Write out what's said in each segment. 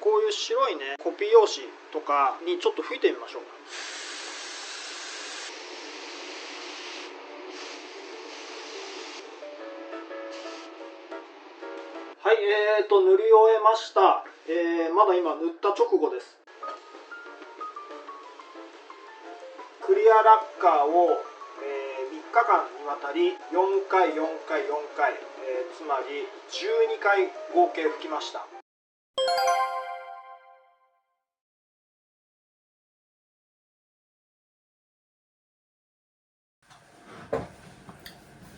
こういう白いねコピー用紙とかにちょっと吹いてみましょう。はい、塗り終えました。まだ今塗った直後です。クリアラッカーを、3日間にわたり4回4回4回、つまり12回合計吹きました。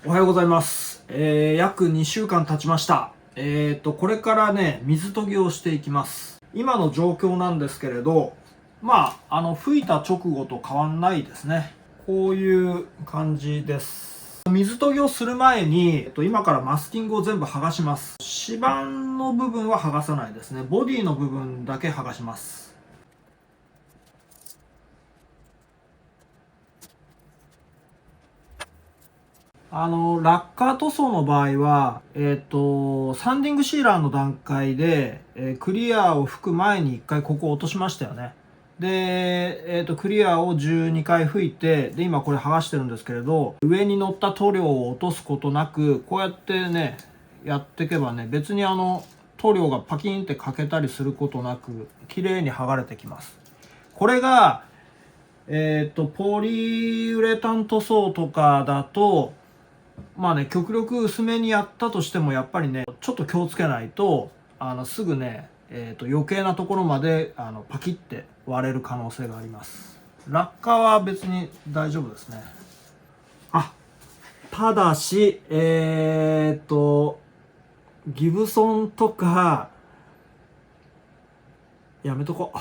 おはようございます。約2週間経ちました。これからね、水研ぎをしていきます。今の状況なんですけれど、吹いた直後と変わんないですね。こういう感じです。水研ぎをする前に、今からマスキングを全部剥がします。指板の部分は剥がさないですね。ボディの部分だけ剥がします。ラッカー塗装の場合は、サンディングシーラーの段階で、クリアを吹く前に1回ここを落としましたよね。で、クリアを12回吹いて、で、今これ剥がしてるんですけれど、上に乗った塗料を落とすことなく、こうやってね、やっていけばね、別に塗料がパキンって欠けたりすることなく、綺麗に剥がれてきます。これが、ポリウレタン塗装とかだと、極力薄めにやったとしてもやっぱりねちょっと気をつけないとすぐね、余計なところまでパキッて割れる可能性があります。落下は別に大丈夫ですね。ただしギブソンとかやめとこう。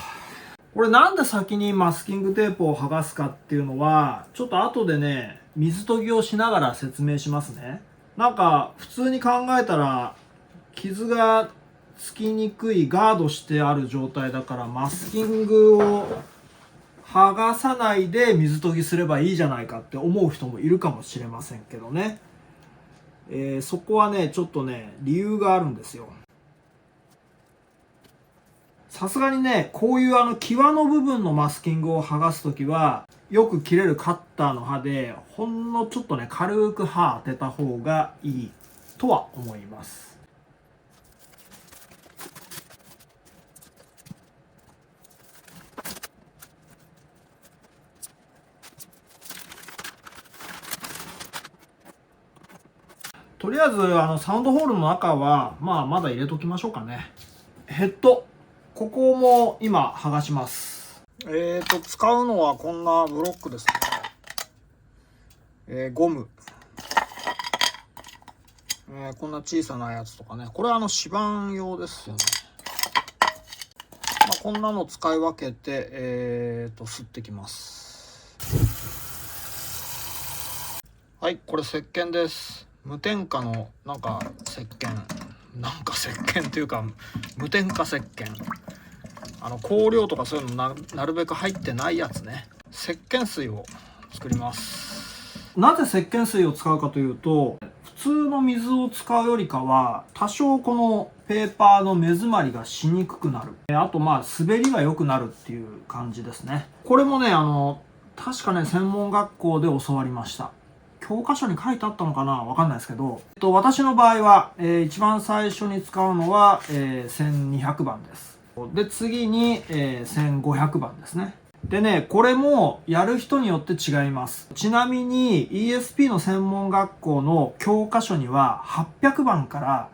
これなんで先にマスキングテープを剥がすかっていうのはちょっと後でね水研ぎをしながら説明しますね。なんか普通に考えたら傷がつきにくいガードしてある状態だからマスキングを剥がさないで水研ぎすればいいじゃないかって思う人もいるかもしれませんけどね、そこはねちょっとね理由があるんですよ。さすがにねこういう際の部分のマスキングを剥がすときはよく切れるカッターの刃でほんのちょっとね軽く刃当てた方がいいとは思います。とりあえずサウンドホールの中はまだ入れときましょうかね。ヘッドここも今剥がします。使うのはこんなブロックですね。ゴム、こんな小さなやつとかね、これは指板用ですよね。こんなの使い分けて吸ってきます。はい、これ石鹸です。無添加の石鹸っていうか無添加石鹸、香料とかそういうのなるべく入ってないやつね。石鹸水を作ります。なぜ石鹸水を使うかというと、普通の水を使うよりかは多少このペーパーの目詰まりがしにくくなる、あと滑りが良くなるっていう感じですね。これもね確かね専門学校で教わりました。教科書に書いてあったのかなわかんないですけど、私の場合は、一番最初に使うのは、1200番です。で次に、1500番ですね。でねこれもやる人によって違います。ちなみに ESP の専門学校の教科書には800番から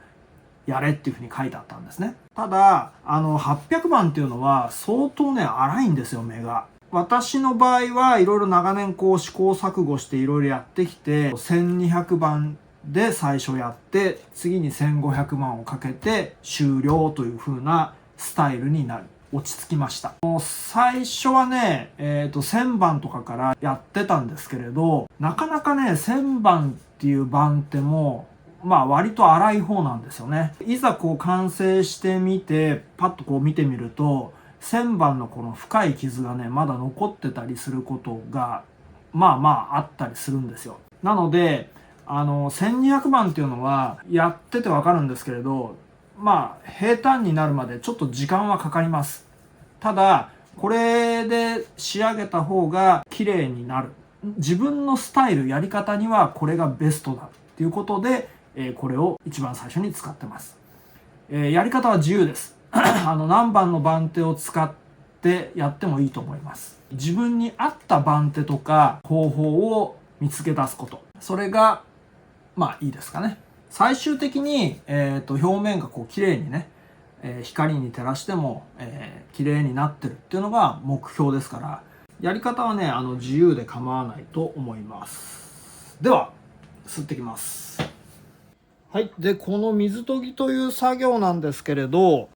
やれっていうふうに書いてあったんですね。ただ800番っていうのは相当ね粗いんですよ、目が。私の場合はいろいろ長年こう試行錯誤していろいろやってきて1200番で最初やって次に1500番をかけて終了という風なスタイルになる落ち着きました。最初はね、1000番とかからやってたんですけれど、なかなかね1000番っていう番手も割と粗い方なんですよね。いざこう完成してみてパッとこう見てみると1000番のこの深い傷がねまだ残ってたりすることがあったりするんですよ。なので1200番っていうのはやっててわかるんですけれど、平坦になるまでちょっと時間はかかります。ただこれで仕上げた方が綺麗になる、自分のスタイルやり方にはこれがベストだっていうことで、これを一番最初に使ってます。やり方は自由です何番の番手を使ってやってもいいと思います。自分に合った番手とか方法を見つけ出すこと、それがいいですかね。最終的に、表面がこう綺麗にね、光に照らしても、綺麗になってるっていうのが目標ですから、やり方はね自由で構わないと思います。では吸ってきます。はい。でこの水研ぎという作業なんですけれど、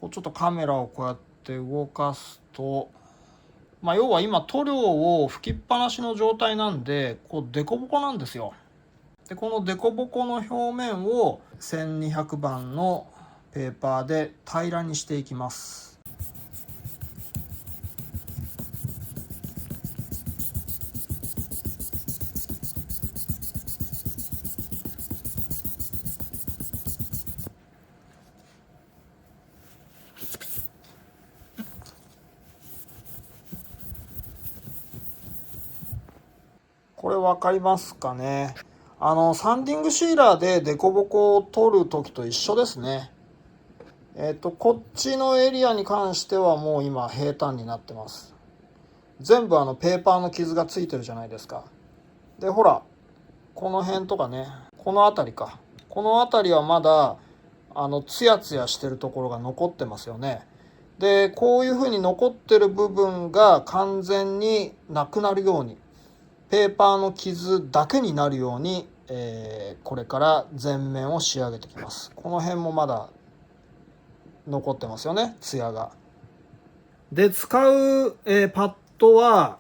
こうちょっとカメラをこうやって動かすと、要は今塗料を吹きっぱなしの状態なんで、こうデコボコなんですよ。でこのデコボコの表面を1200番のペーパーで平らにしていきます。これ分かりますかね。サンディングシーラーでデコボコを取る時と一緒ですね。こっちのエリアに関してはもう今平坦になってます。全部ペーパーの傷がついてるじゃないですか。でほらこの辺とかね、この辺りか、この辺りはまだツヤツヤしてるところが残ってますよね。でこういうふうに残ってる部分が完全になくなるように、ペーパーの傷だけになるように、これから全面を仕上げていきます。この辺もまだ残ってますよね、ツヤが。で使う、パッドは、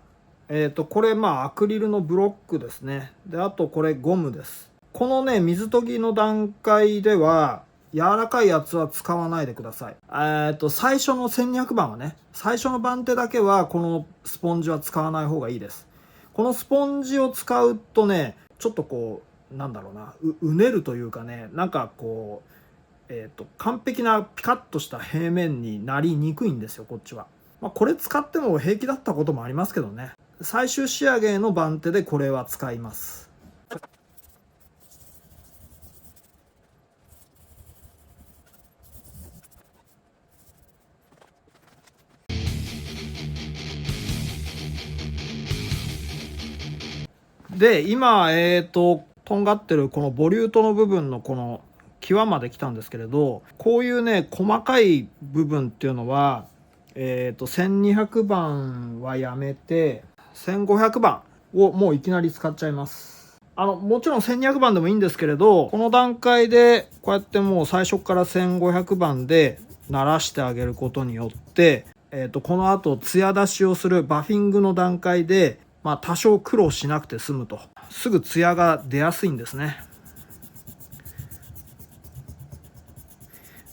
これアクリルのブロックですね。であとこれゴムです。このね水研ぎの段階では柔らかいやつは使わないでください。最初の1200番はね、最初の番手だけはこのスポンジは使わない方がいいです。このスポンジを使うとね、ちょっとこうなんだろうな、うねるというかね、なんかこう完璧なピカッとした平面になりにくいんですよ、こっちは。これ使っても平気だったこともありますけどね。最終仕上げの番手でこれは使います。で今とんがってるこのボリュートの部分のこの際まで来たんですけれど、こういうね細かい部分っていうのは1200番はやめて1500番をもういきなり使っちゃいます。もちろん1200番でもいいんですけれど、この段階でこうやってもう最初から1500番で慣らしてあげることによって、この後艶出しをするバフィングの段階で多少苦労しなくて済むと、すぐ艶が出やすいんですね。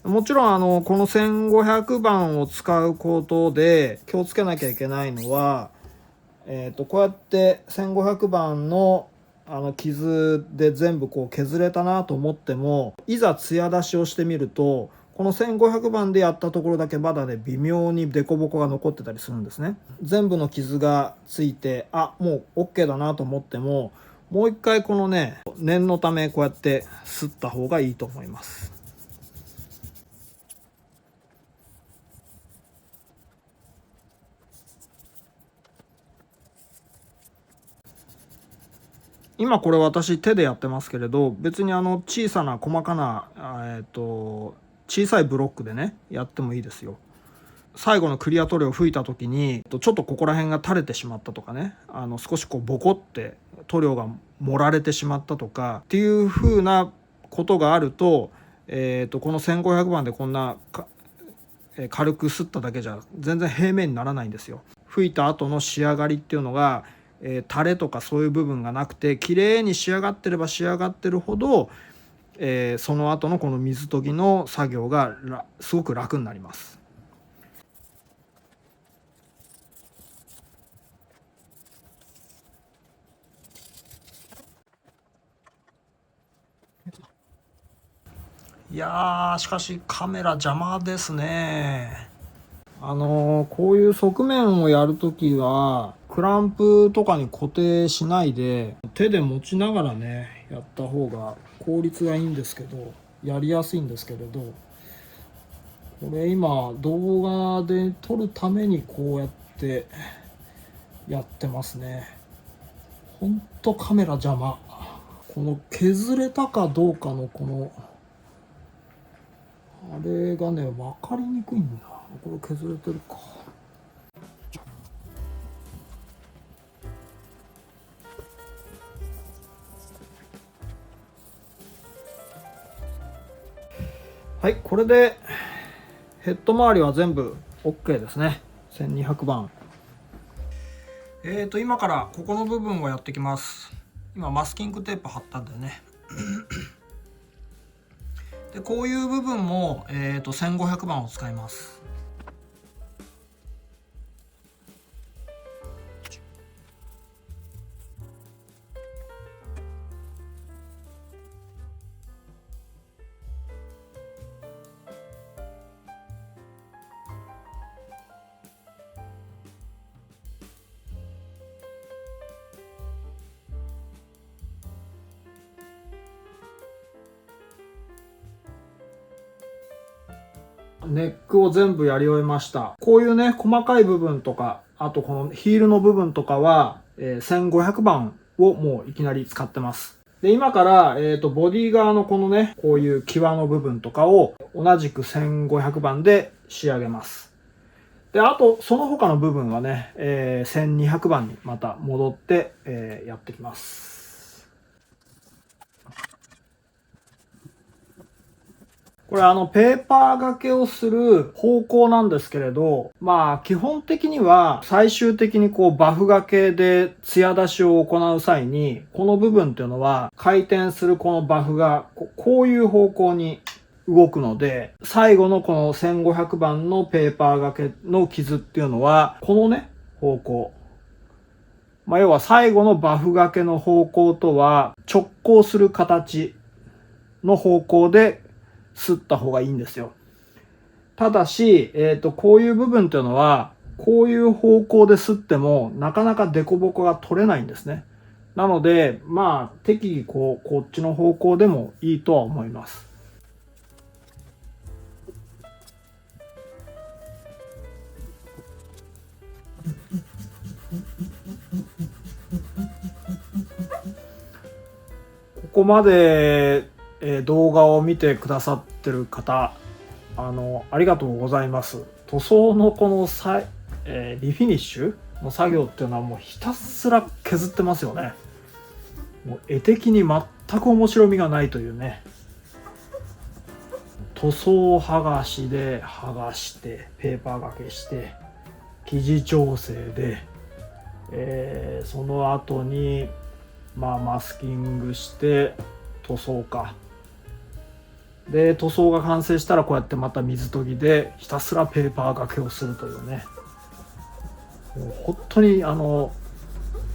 もちろんこの1500番を使うことで気をつけなきゃいけないのは、こうやって1500番の傷で全部こう削れたなと思っても、いざ艶出しをしてみるとこの1500番でやったところだけまだね微妙にデコボコが残ってたりするんですね。全部の傷がついてもう OK だなと思っても、もう一回このね念のためこうやって擦った方がいいと思います。今これ私手でやってますけれど、別に小さな細かな小さいブロックでねやってもいいですよ。最後のクリア塗料を吹いた時にちょっとここら辺が垂れてしまったとかね、少しこうボコって塗料が盛られてしまったとかっていう風なことがあると、この1500番でこんな軽く擦っただけじゃ全然平面にならないんですよ。吹いた後の仕上がりっていうのが、垂れとかそういう部分がなくて綺麗に仕上がってれば仕上がってるほど、その後のこの水研ぎの作業がすごく楽になります。いやー、しかしカメラ邪魔ですね。こういう側面をやるときはクランプとかに固定しないで手で持ちながらねやった方が効率がいいんですけど、やりやすいんですけれど、これ今動画で撮るためにこうやってやってますね。ほんとカメラ邪魔。この削れたかどうかのこのあれがね分かりにくいんだ。これ削れてるか。はい、これでヘッド周りは全部 OK ですね。1200番。今からここの部分をやってきます。今マスキングテープ貼ったんでね。でこういう部分も、1500番を使います。ネックを全部やり終えました。こういうね細かい部分とか、あとこのヒールの部分とかは、1500番をもういきなり使ってます。で今から、ボディ側のこのねこういう際の部分とかを同じく1500番で仕上げます。であとその他の部分はね、1200番にまた戻って、やってきます。これペーパー掛けをする方向なんですけれど、まあ基本的には最終的にこうバフ掛けで艶出しを行う際に、この部分っていうのは回転するこのバフがこういう方向に動くので、最後のこの1500番のペーパー掛けの傷っていうのはこのね方向、まあ、要は最後のバフ掛けの方向とは直行する形の方向で擦った方がいいんですよ。ただし、こういう部分というのはこういう方向で擦ってもなかなか凸凹が取れないんですね。なのでまあ適宜こっちの方向でもいいとは思います。ここまで、動画を見てくださってる方、ありがとうございます。塗装のこのリフィニッシュの作業っていうのはもうひたすら削ってますよね。もう絵的に全く面白みがないというね。塗装剥がしで剥がしてペーパー掛けして生地調整で、その後にまあマスキングして塗装か。で塗装が完成したらこうやってまた水研ぎでひたすらペーパー掛けをするというね、もう本当に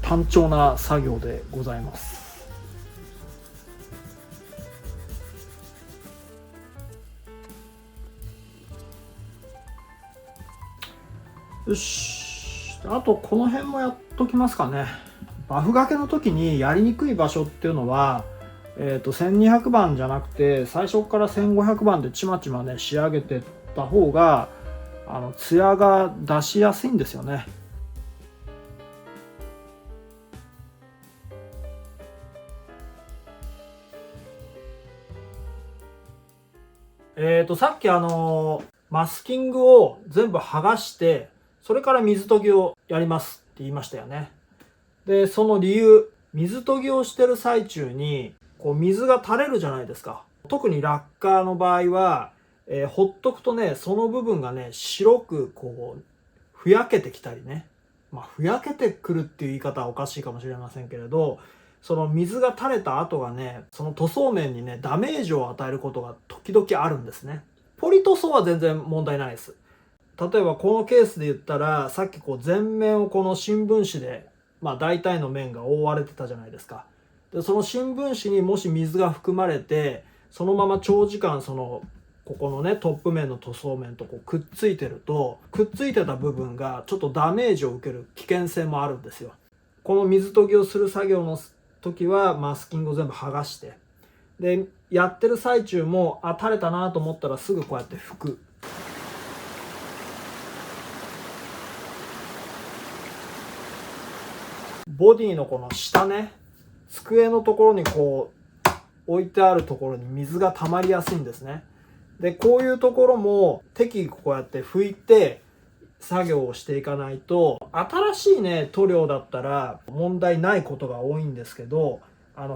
単調な作業でございます。よし、あとこの辺もやっときますかね。バフ掛けの時にやりにくい場所っていうのは1200番じゃなくて最初から1500番でちまちまね仕上げてった方が艶が出しやすいんですよね。さっきマスキングを全部剥がしてそれから水研ぎをやりますって言いましたよね。でその理由、水研ぎをしてる最中にこう水が垂れるじゃないですか。特にラッカーの場合は、ほっとくとねその部分がね白くこうふやけてきたりね、まあふやけてくるっていう言い方はおかしいかもしれませんけれど、その水が垂れた後がねその塗装面にねダメージを与えることが時々あるんですね。ポリ塗装は全然問題ないです。例えばこのケースで言ったらさっきこう全面をこの新聞紙でまあ大体の面が覆われてたじゃないですか。でその新聞紙にもし水が含まれてそのまま長時間ここのねトップ面の塗装面とこうくっついてると、くっついてた部分がちょっとダメージを受ける危険性もあるんですよ。この水研ぎをする作業の時はマスキングを全部剥がして、でやってる最中も垂れたなと思ったらすぐこうやって拭く。ボディのこの下ね、机のところにこう置いてあるところに水が溜まりやすいんですね。でこういうところも適宜こうやって拭いて作業をしていかないと、新しいね塗料だったら問題ないことが多いんですけど、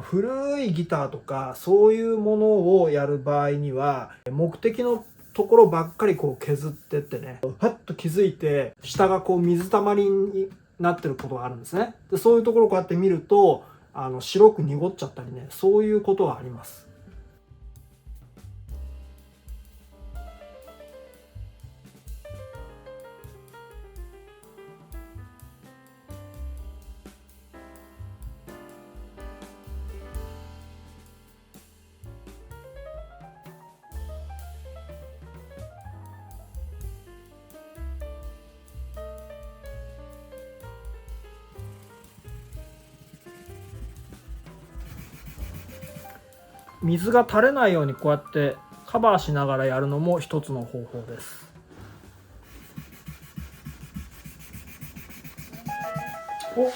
古いギターとかそういうものをやる場合には目的のところばっかりこう削ってってね、パッと気づいて下がこう水たまりになってることがあるんですね。でそういうところをこうやって見ると白く濁っちゃったりね、そういうことがあります。水が垂れないようにこうやってカバーしながらやるのも一つの方法です。お、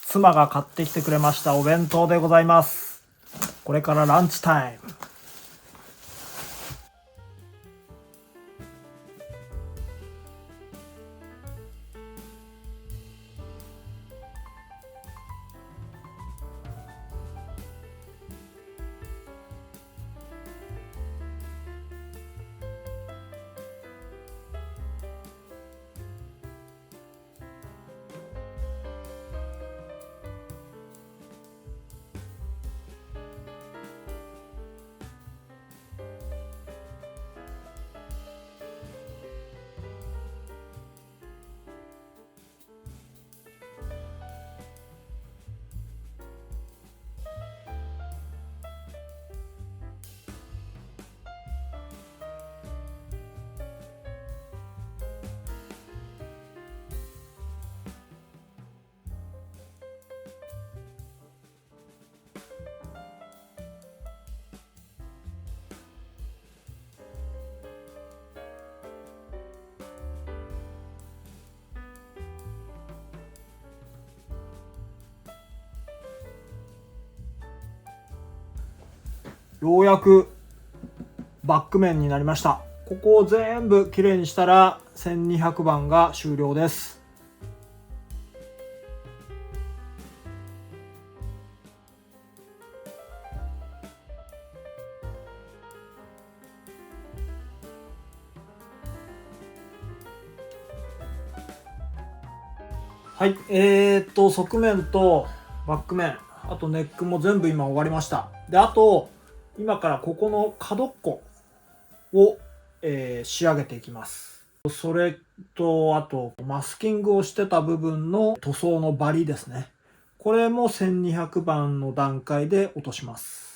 妻が買ってきてくれましたお弁当でございます。これからランチタイム。ようやくバック面になりました。ここを全部きれいにしたら1200番が終了です。はい、側面とバック面、あとネックも全部今終わりました。で、あと今からここの角っこを、仕上げていきます。それとあとマスキングをしてた部分の塗装のバリですね。これも1200番の段階で落とします。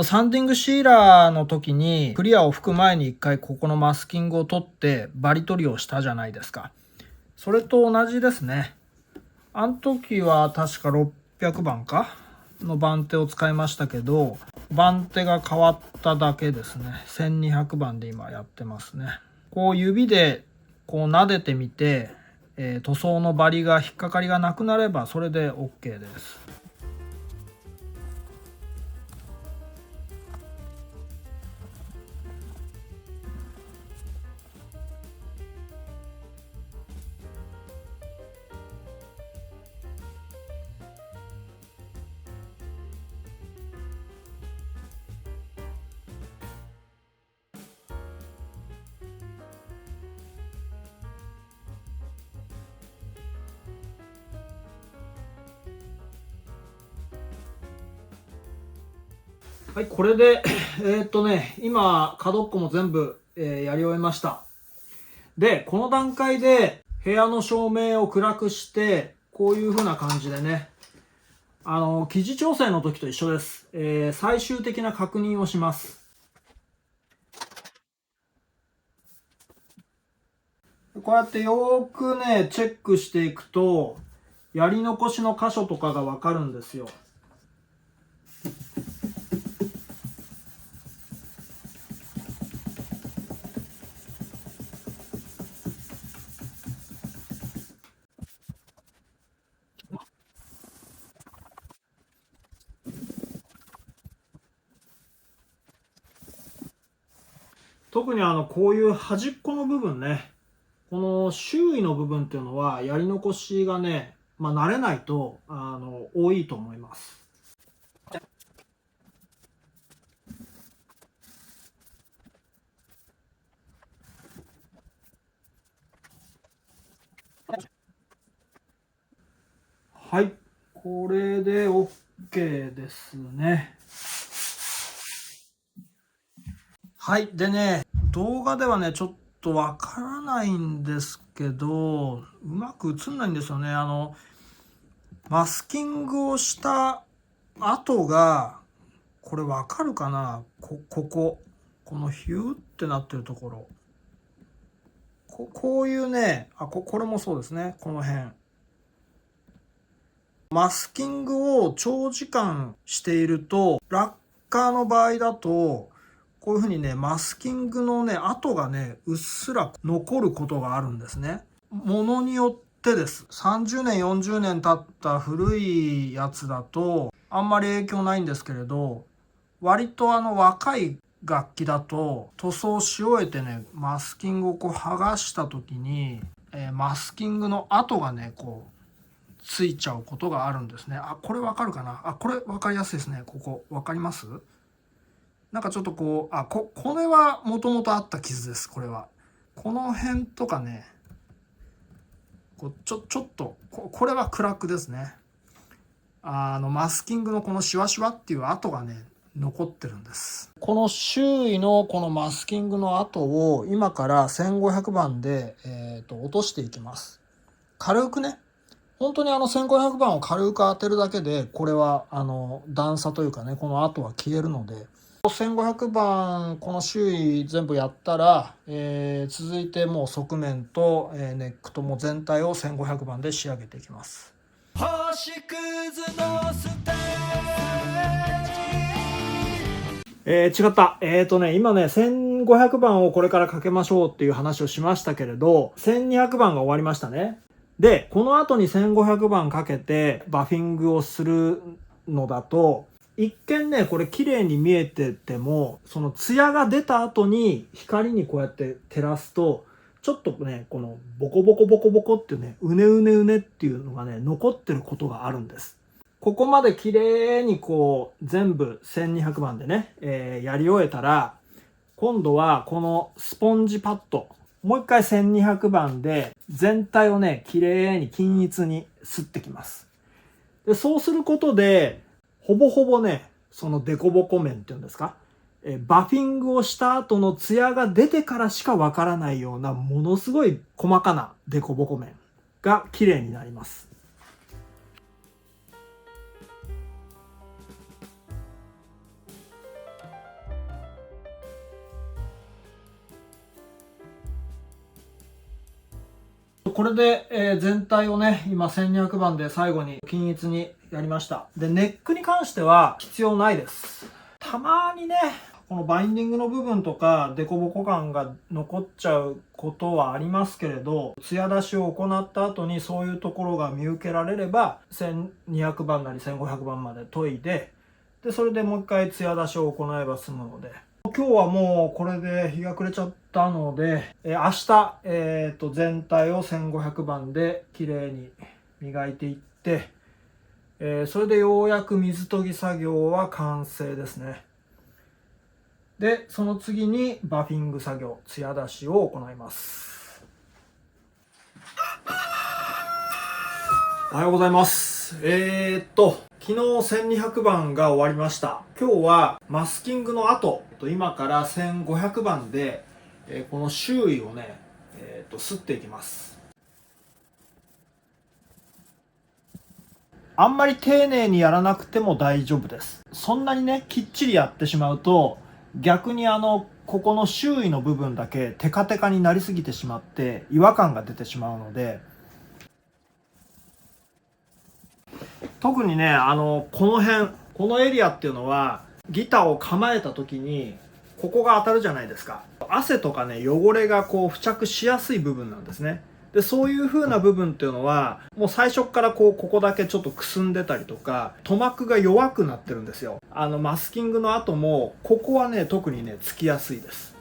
サンディングシーラーの時にクリアを拭く前に一回ここのマスキングを取ってバリ取りをしたじゃないですか。それと同じですね。あの時は確か600番かの番手を使いましたけど、番手が変わっただけですね。1200番で今やってますね。こう指でこう撫でてみて、塗装のバリが引っかかりがなくなればそれで OK です。はい、これで今角っこも全部、やり終えました。でこの段階で部屋の照明を暗くしてこういう風な感じでね、生地調整の時と一緒です。最終的な確認をします。こうやってよーくねチェックしていくとやり残しの箇所とかがわかるんですよ。特にこういう端っこの部分ね、この周囲の部分っていうのはやり残しがね、慣れないと多いと思います。はい、これで OK ですね。はい、でね、動画ではねちょっとわからないんですけど、うまく映んないんですよね。マスキングをした跡が、これわかるかな、このヒューってなってるところ、こういうね、これもそうですね、この辺。マスキングを長時間していると、ラッカーの場合だと、こういうふうにね、マスキングのね、跡がね、うっすら残ることがあるんですね。ものによってです。30年、40年経った古いやつだと、あんまり影響ないんですけれど、割と若い楽器だと塗装し終えてね、マスキングをこう剥がした時に、マスキングの跡がねこうついちゃうことがあるんですね。これわかるかな。これわかりやすいですね。ここわかります？なんかちょっとこうこれはもともとあった傷です。これはこの辺とかね、こうちょっとこれはクラックですね。マスキングのこのシワシワっていう跡がね残ってるんです。この周囲のこのマスキングの跡を今から1500番で、落としていきます。軽くね、本当に1500番を軽く当てるだけで、これは段差というかね、この跡は消えるので、1500番この周囲全部やったら、続いてもう側面と、ネックとも全体を1500番で仕上げていきます。星屑のステージ、違った。今ね、1500番をこれからかけましょうっていう話をしましたけれど、1200番が終わりましたね。で、この後に1500番かけてバフィングをするのだと、一見ね、これ綺麗に見えてても、その艶が出た後に光にこうやって照らすと、ちょっとね、このボコボコボコボコっていうね、うねうねうねっていうのがね、残ってることがあるんです。ここまで綺麗にこう、全部1200番でね、やり終えたら、今度はこのスポンジパッド、もう一回1200番で全体をね、綺麗に均一に擦ってきます。で、そうすることで、ほぼほぼね、そのデコボコ面っていうんですか、バフィングをした後のツヤが出てからしかわからないようなものすごい細かなデコボコ面が綺麗になります。これで、全体をね、今1200番で最後に均一にやりました。で、ネックに関しては必要ないです。たまにね、このバインディングの部分とかデコボコ感が残っちゃうことはありますけれど、艶出しを行った後にそういうところが見受けられれば、1200番なり1500番まで研いで、で、それでもう一回艶出しを行えば済むので、今日はもうこれで日が暮れちゃったので、明日、全体を1500番で綺麗に磨いていって、それでようやく水研ぎ作業は完成ですね。で、その次にバフィング作業、艶出しを行います。おはようございます。。昨日1200番が終わりました。今日はマスキングの後、今から1500番で、この周囲をね、擦っていきます。あんまり丁寧にやらなくても大丈夫です。そんなにね、きっちりやってしまうと、逆にここの周囲の部分だけテカテカになりすぎてしまって違和感が出てしまうので、特にね、この辺、このエリアっていうのはギターを構えた時にここが当たるじゃないですか。汗とかね、汚れがこう付着しやすい部分なんですね。で、そういう風な部分っていうのはもう最初からここだけちょっとくすんでたりとか、塗膜が弱くなってるんですよ。マスキングの後もここはね、特にね、つきやすいです。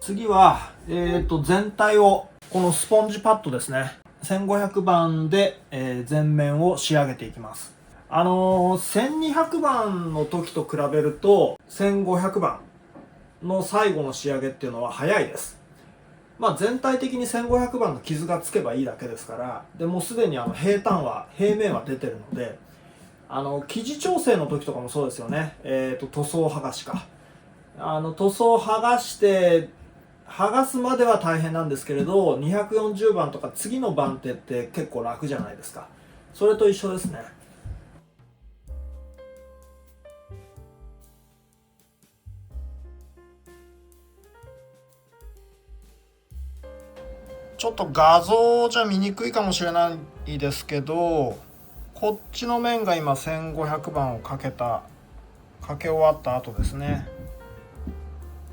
次は全体をこのスポンジパッドですね、1500番で、全面を仕上げていきます。1200番の時と比べると1500番の最後の仕上げっていうのは早いです。まあ全体的に1500番の傷がつけばいいだけですから、でもうすでに平面は出てるので、生地調整の時とかもそうですよね。塗装剥がしか。塗装剥がして剥がすまでは大変なんですけれど、240番とか次の番手って結構楽じゃないですか。それと一緒ですね。ちょっと画像じゃ見にくいかもしれないですけど、こっちの面が今1500番をかけ終わった後ですね。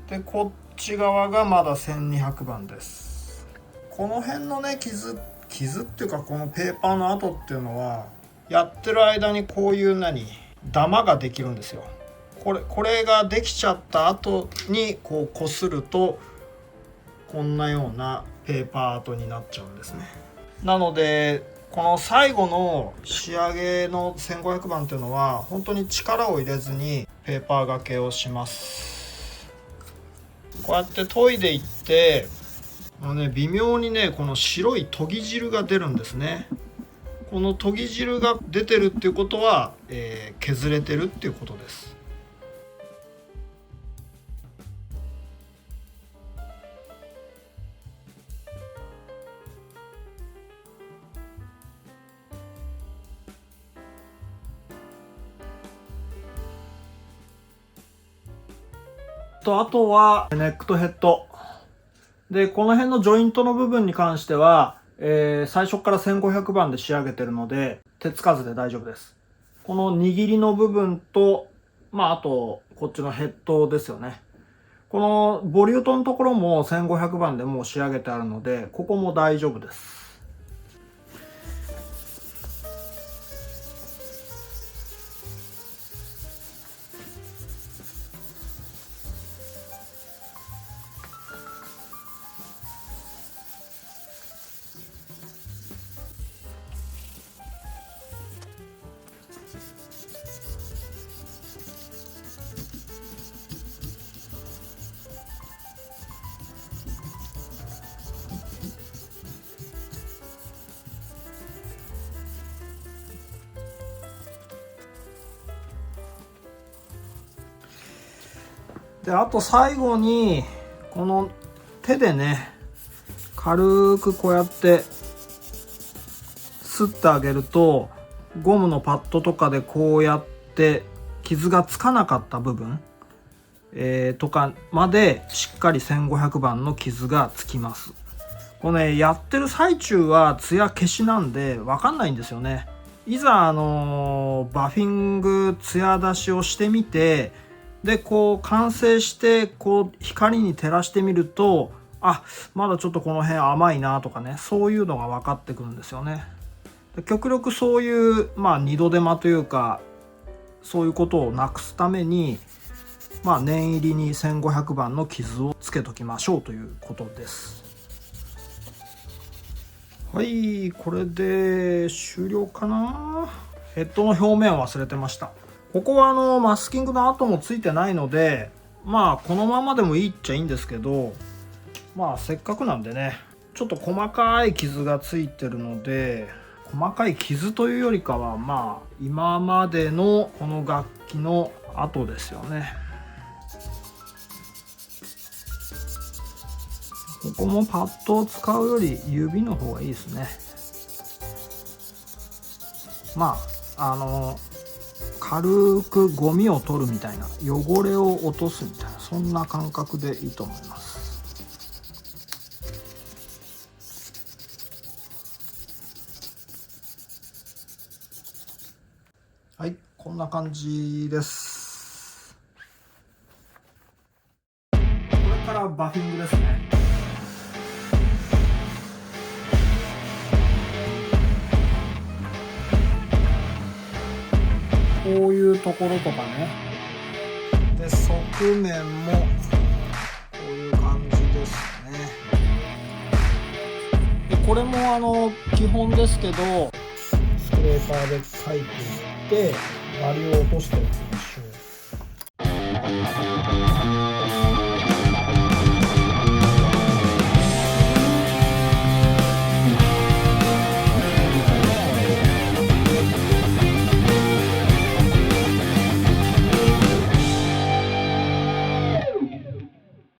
で、こっち側がまだ1200番です。この辺のね、傷っていうか、このペーパーの跡っていうのはやってる間にこういうダマができるんですよ。これができちゃった後にこう擦るとこんなようなペーパー跡になっちゃうんですね。なのでこの最後の仕上げの1500番っていうのは本当に力を入れずにペーパーがけをします。こうやって研いでいって、微妙にね、この白い研ぎ汁が出るんですね。この研ぎ汁が出てるっていうことは、削れてるっていうことです。あとはネックとヘッドで、この辺のジョイントの部分に関しては、最初から1500番で仕上げてるので手つかずで大丈夫です。この握りの部分と、あとこっちのヘッドですよね。このボリュートのところも1500番でもう仕上げてあるので、ここも大丈夫です。で、あと最後にこの手でね、軽くこうやって擦ってあげると、ゴムのパッドとかでこうやって傷がつかなかった部分、とかまでしっかり1500番の傷がつきます。これね、やってる最中はツヤ消しなんで分かんないんですよね。いざバフィングツヤ出しをしてみて、でこう完成してこう光に照らしてみると、まだちょっとこの辺甘いなとかね、そういうのが分かってくるんですよね。で、極力そういう二度手間というか、そういうことをなくすために念入りに1500番の傷をつけときましょうということです。はい、これで終了かな。ヘッドの表面忘れてました。ここはマスキングの跡もついてないので、このままでもいいっちゃいいんですけど、せっかくなんでね、ちょっと細かい傷がついてるので、細かい傷というよりかはまあ今までのこの楽器の跡ですよね。ここもパッドを使うより指の方がいいですね。まあ軽くゴミを取るみたいな、汚れを落とすみたいな、そんな感覚でいいと思います。はい、こんな感じです。これからバフィングですね。こういうところとかね。で、側面もこういう感じですね。で、これも基本ですけど、スクレーパーで書いていって、バリを落としておきましょう。